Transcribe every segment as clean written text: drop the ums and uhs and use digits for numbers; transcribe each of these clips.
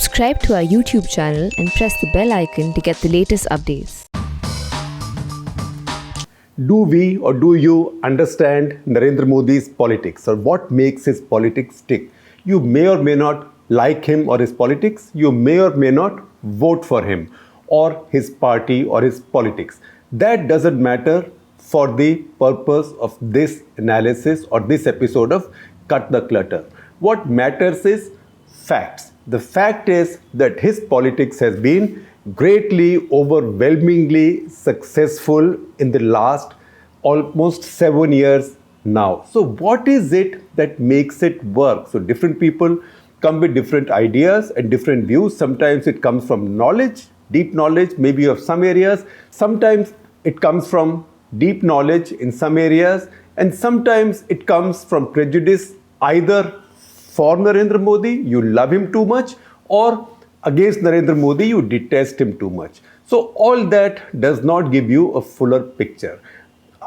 Subscribe to our YouTube channel and press the bell icon to get the latest updates. Do we or do you understand Narendra Modi's politics, or what makes his politics tick? You may or may not like him or his politics. You may or may not vote for him or his party or his politics. That doesn't matter for the purpose of this analysis or this episode of Cut the Clutter. What matters is facts. The fact is that his politics has been greatly, overwhelmingly successful in the last almost 7 years now. So what is it that makes it work? So different people come with different ideas and different views. Sometimes it comes from knowledge, deep knowledge, maybe of some areas. Sometimes it comes from deep knowledge in some areas, and sometimes it comes from prejudice, either for Narendra Modi, you love him too much, or against Narendra Modi, you detest him too much. So all that does not give you a fuller picture.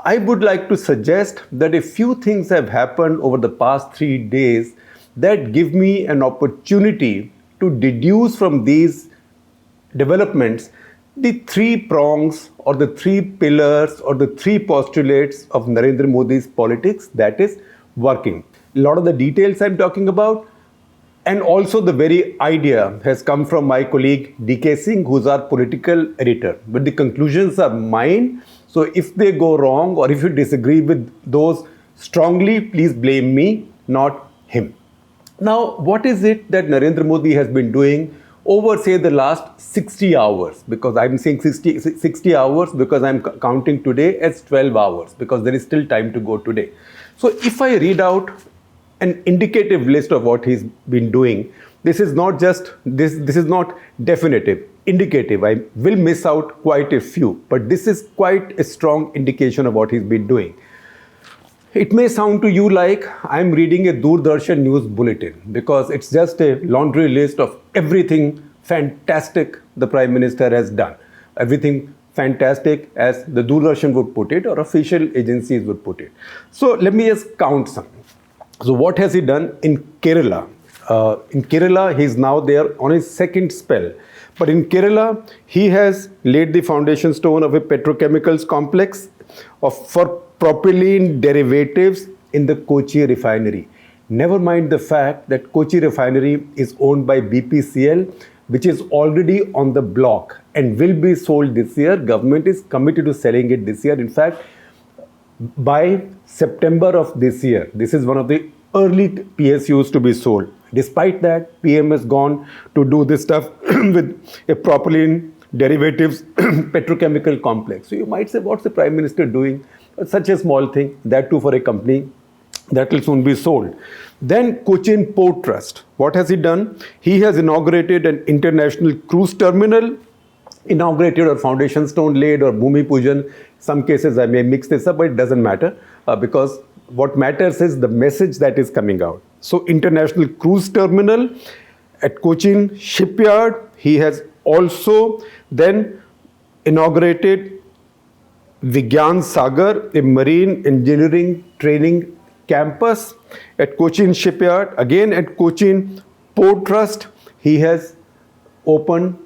I would like to suggest that a few things have happened over the past 3 days that give me an opportunity to deduce from these developments the 3 prongs or the 3 pillars or the 3 postulates of Narendra Modi's politics that is working. A lot of the details I'm talking about, and also the very idea, has come from my colleague DK Singh, who's our political editor. But the conclusions are mine. So if they go wrong or if you disagree with those strongly, please blame me, not him. Now, what is it that Narendra Modi has been doing over, say, the last 60 hours? Because I'm saying 60 hours because I'm counting today as 12 hours because there is still time to go today. So if I read out an indicative list of what he's been doing, this is not just, this is not definitive, indicative. I will miss out quite a few, but this is quite a strong indication of what he's been doing. It may sound to you like I'm reading a Doordarshan news bulletin because it's just a laundry list of everything fantastic the Prime Minister has done. Everything fantastic as the Doordarshan would put it or official agencies would put it. So let me just count some. So what has he done in Kerala? In Kerala, he's now there on his second spell. But in Kerala, he has laid the foundation stone of a petrochemicals complex for propylene derivatives in the Kochi refinery. Never mind the fact that Kochi refinery is owned by BPCL, which is already on the block and will be sold this year. Government is committed to selling it this year. In fact, by September of this year, this is one of the early PSUs to be sold. Despite that, PM has gone to do this stuff with a propylene derivatives petrochemical complex. So you might say, what's the Prime Minister doing? Such a small thing, that too for a company that will soon be sold. Then Cochin Port Trust. What has he done? He has inaugurated an international cruise terminal, inaugurated or foundation stone laid or Bhumi Pujan. Some cases I may mix this up, but it doesn't matter because what matters is the message that is coming out. So international cruise terminal at Cochin shipyard. He has also then inaugurated Vigyan Sagar, a marine engineering training campus at Cochin shipyard. Again at Cochin Port Trust, he has opened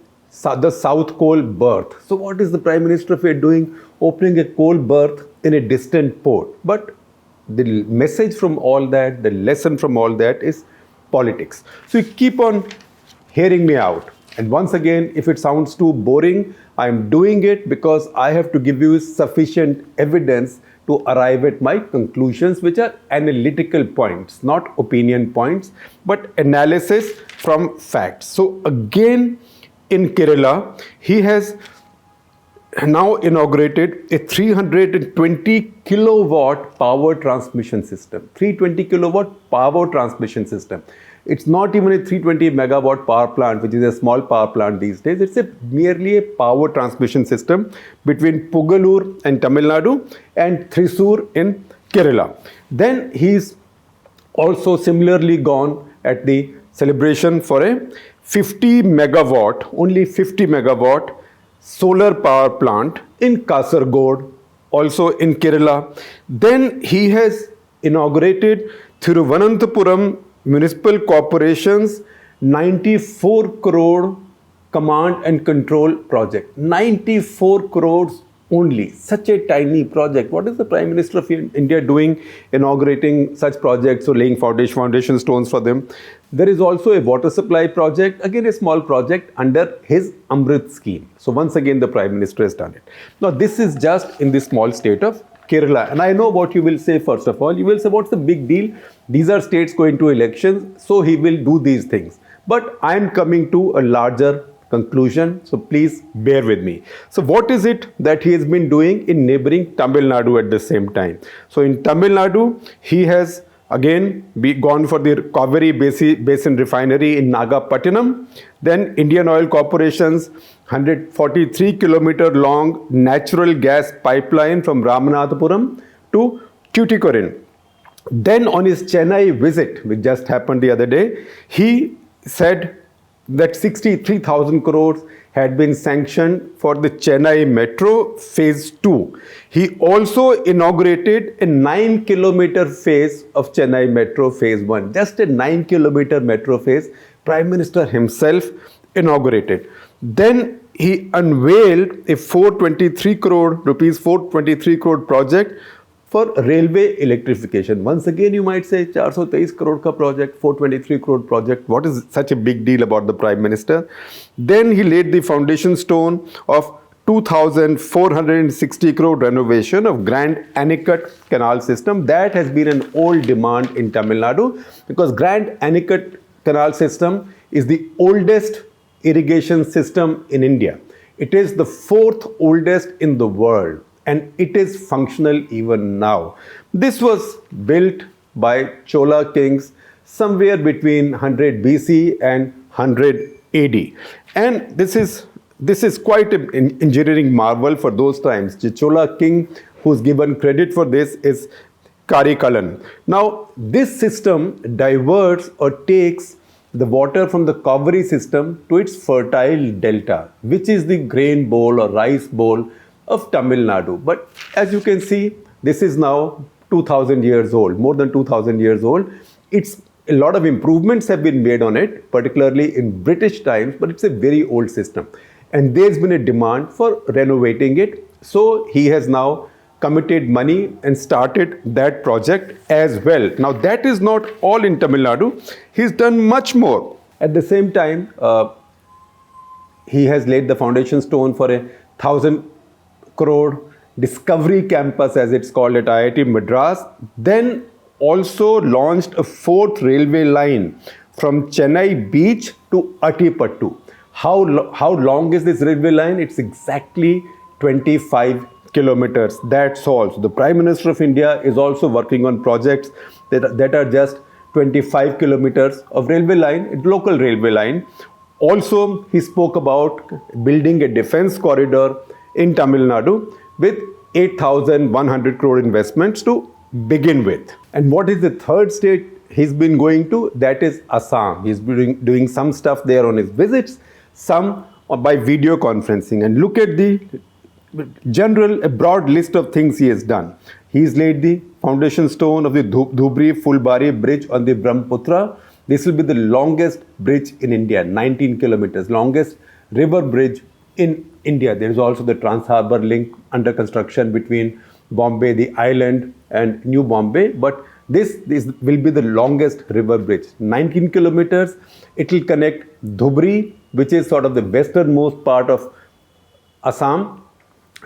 the South Coal berth. So what is the Prime Minister of India doing? Opening a coal berth in a distant port. But the message from all that, the lesson from all that is politics. So you keep on hearing me out. And once again, if it sounds too boring, I'm doing it because I have to give you sufficient evidence to arrive at my conclusions, which are analytical points, not opinion points, but analysis from facts. So again, in Kerala, he has now inaugurated a 320 kilowatt power transmission system. 320 kilowatt power transmission system. It's not even a 320 megawatt power plant, which is a small power plant these days. It's merely a power transmission system between Pugalur and Tamil Nadu and Thrissur in Kerala. Then he's also similarly gone at the celebration for a 50 megawatt, only 50 megawatt solar power plant in Kasaragod, also in Kerala. Then he has inaugurated Thiruvananthapuram Municipal Corporation's 94 crore command and control project. 94 crores only. Such a tiny project. What is the Prime Minister of India doing inaugurating such projects or laying foundation stones for them? There is also a water supply project, again a small project under his Amrit scheme. So once again the Prime Minister has done it. Now this is just in the small state of Kerala. And I know what you will say first of all. You will say, what's the big deal? These are states going to elections, so he will do these things. But I am coming to a larger conclusion, so please bear with me. So what is it that he has been doing in neighboring Tamil Nadu at the same time? So in Tamil Nadu, he has again gone for the Kaveri Basin Refinery in Nagapattinam, then Indian Oil Corporation's 143 kilometer long natural gas pipeline from Ramanathapuram to Tuticorin. Then on his Chennai visit, which just happened the other day, he said that 63,000 crores had been sanctioned for the Chennai Metro Phase 2. He also inaugurated a 9-kilometer phase of Chennai Metro Phase 1. Just a 9-kilometer metro phase, Prime Minister himself inaugurated. Then he unveiled a 423 crore project for railway electrification. Once again, you might say, 423 crore ka project, 423 crore project. What is such a big deal about the Prime Minister? Then he laid the foundation stone of 2,460 crore renovation of Grand Anicut Canal System. That has been an old demand in Tamil Nadu because Grand Anicut Canal System is the oldest irrigation system in India. It is the 4th oldest in the world, and it is functional even now. This was built by Chola kings somewhere between 100 BC and 100 AD. And this is quite an engineering marvel for those times. The Chola king who's given credit for this is Karikalan. Now, this system diverts or takes the water from the Kaveri system to its fertile delta, which is the grain bowl or rice bowl of Tamil Nadu. But as you can see, this is now 2000 years old, more than 2000 years old. A lot of improvements have been made on it, particularly in British times, but it's a very old system. And there's been a demand for renovating it. So he has now committed money and started that project as well. Now that is not all in Tamil Nadu. He's done much more. At the same time, he has laid the foundation stone for a 1,000 crore Discovery Campus, as it's called, at IIT Madras. Then also launched a 4th railway line from Chennai Beach to Attipattu. How long is this railway line? It's exactly 25 kilometers. That's all. So the Prime Minister of India is also working on projects that are just 25 kilometers of railway line, local railway line. Also, he spoke about building a defense corridor in Tamil Nadu with 8,100 crore investments to begin with. And what is the third state he's been going to? That is Assam. He's been doing some stuff there on his visits, some by video conferencing. And look at the a broad list of things he has done. He's laid the foundation stone of the Dhubri-Fulbari bridge on the Brahmaputra. This will be the longest bridge in India, 19 kilometers, longest river bridge in India. There is also the Trans-Harbour link under construction between Bombay, the island, and New Bombay. But this will be the longest river bridge, 19 kilometers. It will connect Dhubri, which is sort of the westernmost part of Assam,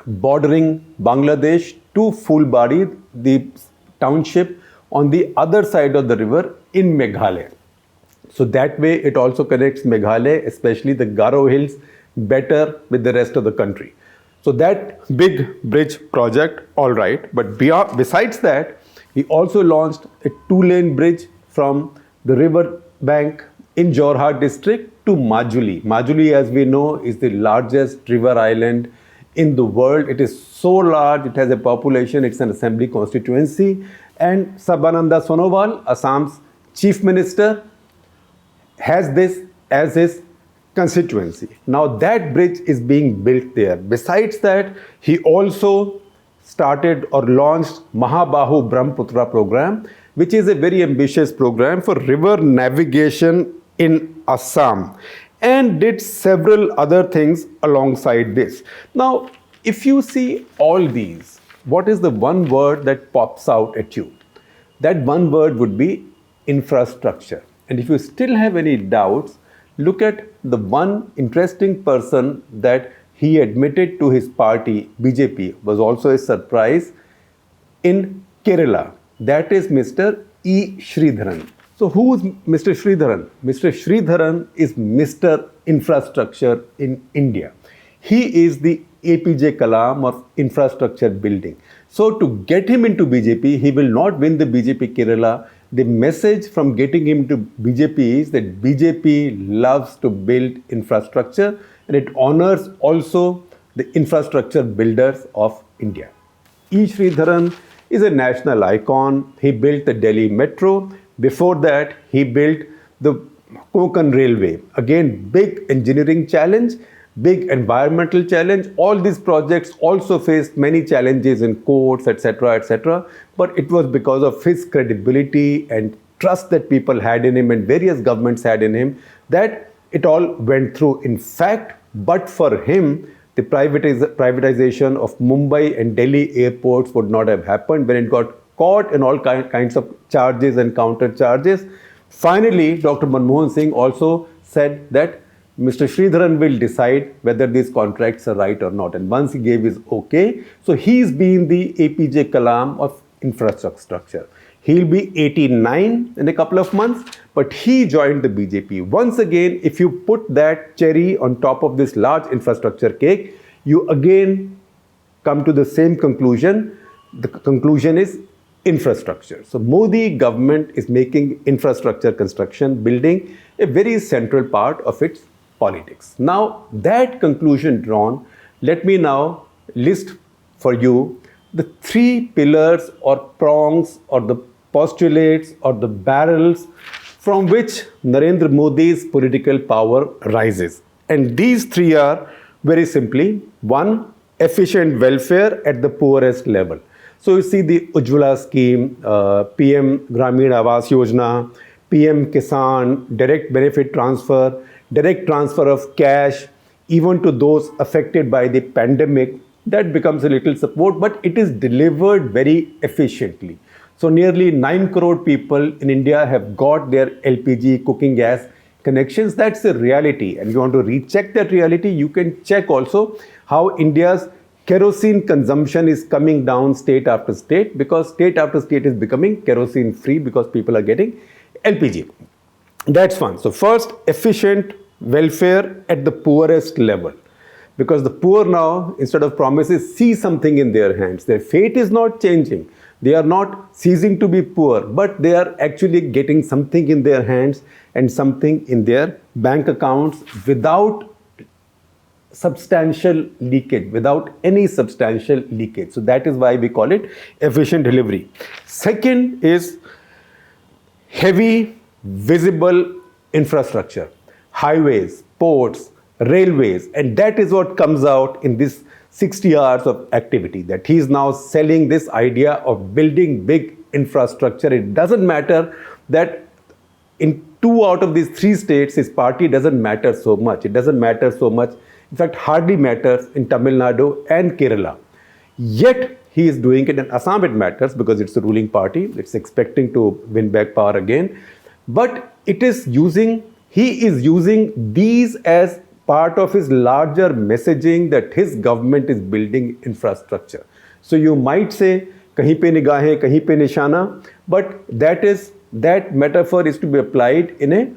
bordering Bangladesh, to Fulbari, the township on the other side of the river in Meghalaya. So that way it also connects Meghalaya, especially the Garo Hills, better with the rest of the country. So that big bridge project, all right. But besides that, he also launched a 2-lane bridge from the river bank in Jorhat district to Majuli. Majuli, as we know, is the largest river island in the world. It is so large, it has a population, it's an assembly constituency. And Sarbananda Sonowal, Assam's chief minister, has this as his constituency. Now that bridge is being built there. Besides that, he also started or launched Mahabahu Brahmaputra program, which is a very ambitious program for river navigation in Assam, and did several other things alongside this. Now, if you see all these, what is the one word that pops out at you? That one word would be infrastructure. And if you still have any doubts, look at the one interesting person that he admitted to his party, BJP, was also a surprise in Kerala. That is Mr. E. Sridharan. So who is Mr. Sridharan? Mr. Sridharan is Mr. Infrastructure in India. He is the APJ Kalam of infrastructure building. So to get him into BJP, he will not win the BJP Kerala. The message from getting him to BJP is that BJP loves to build infrastructure and it honors also the infrastructure builders of India. E. Sridharan is a national icon. He built the Delhi Metro. Before that, he built the Konkan Railway. Again, big engineering challenge, big environmental challenge. All these projects also faced many challenges in courts, etc., etc. But it was because of his credibility and trust that people had in him and various governments had in him that it all went through. In fact, but for him, the privatization of Mumbai and Delhi airports would not have happened when it got caught in all kinds of charges and counter charges. Finally, Dr. Manmohan Singh also said that Mr. Sridharan will decide whether these contracts are right or not. And once he gave his okay, so he's been the APJ Kalam of infrastructure. He'll be 89 in a couple of months, but he joined the BJP. Once again, if you put that cherry on top of this large infrastructure cake, you again come to the same conclusion. The conclusion is infrastructure. So Modi government is making infrastructure construction, building a very central part of its politics. Now, that conclusion drawn, let me now list for you the three pillars or prongs or the postulates or the barrels from which Narendra Modi's political power rises. And these three are very simply, one, efficient welfare at the poorest level. So you see the Ujjwala scheme, PM Gramin Awas Yojana, PM Kisan, direct benefit transfer, direct transfer of cash, even to those affected by the pandemic, that becomes a little support, but it is delivered very efficiently. So nearly 9 crore people in India have got their LPG cooking gas connections. That's a reality. And if you want to recheck that reality, you can check also how India's kerosene consumption is coming down state after state, because state after state is becoming kerosene free because people are getting LPG. That's one. So first, efficient welfare at the poorest level. Because the poor now, instead of promises, see something in their hands. Their fate is not changing. They are not ceasing to be poor, but they are actually getting something in their hands and something in their bank accounts without substantial leakage, without any substantial leakage. So that is why we call it efficient delivery. Second is heavy, visible infrastructure, highways, ports, railways, and that is what comes out in this 60 hours of activity, that he is now selling this idea of building big infrastructure. It doesn't matter that in 2 out of these 3 states, his party doesn't matter so much. It doesn't matter so much. In fact, hardly matters in Tamil Nadu and Kerala. Yet, he is doing it in Assam. It matters because it's the ruling party. It's expecting to win back power again. But he is using these as part of his larger messaging that his government is building infrastructure. So you might say, kahin pe nigahein, kahin pe nishana, but that metaphor is to be applied in a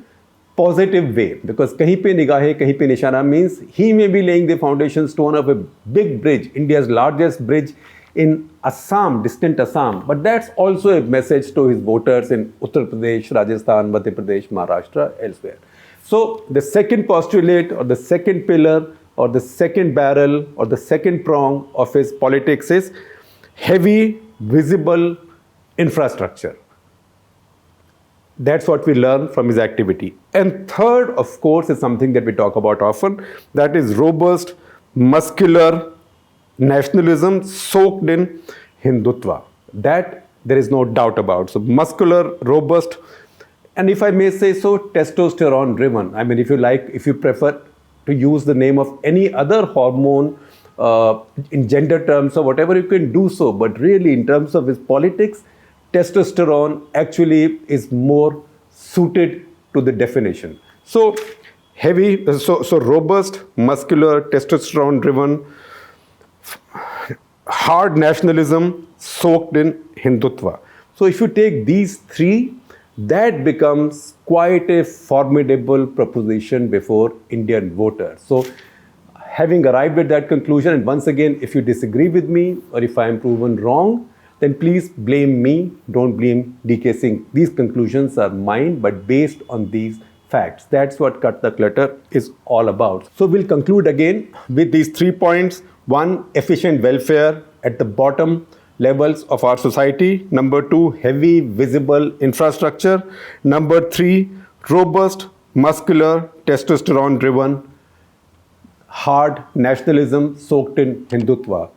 positive way, because kahin pe nigahein, kahin pe nishana means he may be laying the foundation stone of a big bridge, India's largest bridge in Assam, distant Assam, but that's also a message to his voters in Uttar Pradesh, Rajasthan, Madhya Pradesh, Maharashtra, elsewhere. So the second postulate or the second pillar or the second barrel or the second prong of his politics is heavy, visible infrastructure. That's what we learn from his activity. And third, of course, is something that we talk about often, that is robust, muscular nationalism soaked in Hindutva. That there is no doubt about. So muscular, robust and if I may say so, testosterone driven. I mean, if you like, if you prefer to use the name of any other hormone in gender terms or whatever, you can do so. But really, in terms of his politics, testosterone actually is more suited to the definition. So heavy, so robust, muscular, testosterone driven, hard nationalism soaked in Hindutva. So if you take these three, that becomes quite a formidable proposition before Indian voters. So having arrived at that conclusion, and once again, if you disagree with me or if I am proven wrong, then please blame me, don't blame DK Singh. These conclusions are mine, but based on these facts. That's what Cut the Clutter is all about. So we'll conclude again with these 3 points. 1, efficient welfare at the bottom levels of our society. Number 2, heavy visible infrastructure. Number 3, robust, muscular, testosterone driven, hard nationalism soaked in Hindutva.